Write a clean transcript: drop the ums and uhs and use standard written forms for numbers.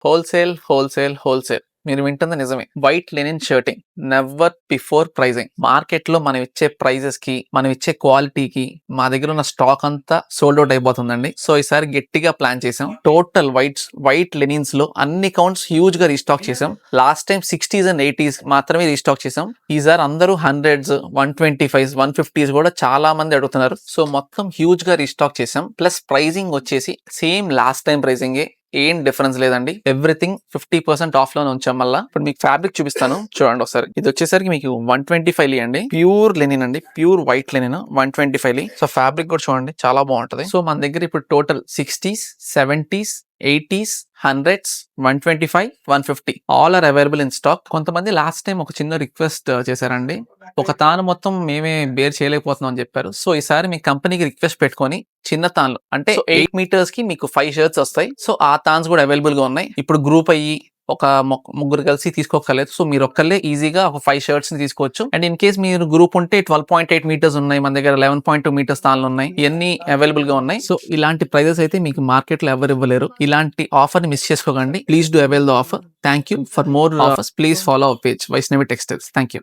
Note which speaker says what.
Speaker 1: Wholesale మీరు వింటుంది నిజమే. White linen shirting never before pricing. Market లో మనం ఇచ్చే ప్రైజెస్ కి, మనం ఇచ్చే క్వాలిటీకి మా దగ్గర ఉన్న స్టాక్ అంతా సోల్డ్ అవుట్ అయిపోతుందండి. సో ఈసారి గట్టిగా ప్లాన్ చేసాం. టోటల్ వైట్ లెనిన్స్ లో అన్ని కౌంట్స్ హ్యూజ్ గా రీస్టాక్ చేసాం. Last time 60s and 80s మాత్రమే రీస్టాక్ చేసాం. ఈసారి అందరూ 100s, 125s, 150s కూడా చాలా మంది అడుగుతున్నారు. సో మొత్తం హ్యూజ్ గా రీస్టాక్ చేసాం. ప్లస్ ప్రైజింగ్ వచ్చేసి సేమ్ లాస్ట్ టైం ప్రైజింగే, ఏం డిఫరెన్స్ లేదండి. ఎవ్రీథింగ్ 50% ఆఫ్ లోనే ఉంచాం. మళ్ళీ ఇప్పుడు మీకు ఫ్యాబ్రిక్ చూపిస్తాను చూడండి ఒకసారి. ఇది వచ్చేసరికి మీకు 125 అండి. ప్యూర్ లెనిన్ అండి, pure white linen 125. So fabric కూడా చూడండి చాలా బాగుంటది. సో మన దగ్గర ఇప్పుడు total 60s, 70s, 80s, 100s, 125, 150 all are available in stock. కొంతమంది లాస్ట్ టైం ఒక చిన్న రిక్వెస్ట్ చేశారండి. ఒక తాను మొత్తం మేమే బేర్ చేయలేకపోతున్నాం అని చెప్పారు. సో ఈసారి మీ కంపెనీకి రిక్వెస్ట్ పెట్టుకొని చిన్న తాన్లు అంటే 8 meters కి మీకు 5 shirts వస్తాయి. సో ఆ తాన్స్ కూడా అవైలబుల్ గా ఉన్నాయి. ఇప్పుడు గ్రూప్ అయ్యి ఒక ముగ్గురు కలిసి తీసుకోకర్లేదు. సో మీరు ఒక్కళ్ళే ఈజీగా ఒక 5 shirts ని తీసుకోవచ్చు. అండ్ ఇన్ కేస్ మీరు గ్రూప్ ఉంటే 12.8 meters ఉన్నాయి, మన దగ్గర 11.2 meters తాన్లు ఉన్నాయి. ఇవన్నీ అవైలబుల్ గా ఉన్నాయి. సో ఇలాంటి ప్రైజెస్ అయితే మీకు మార్కెట్ లో ఎవరు ఇవ్వలేరు. ఇలాంటి ఆఫర్ ని మిస్ చేసుకోకండి. Please do avail the offer. Thank you. For more offers please follow our page Vaishnavi textiles. Thank you.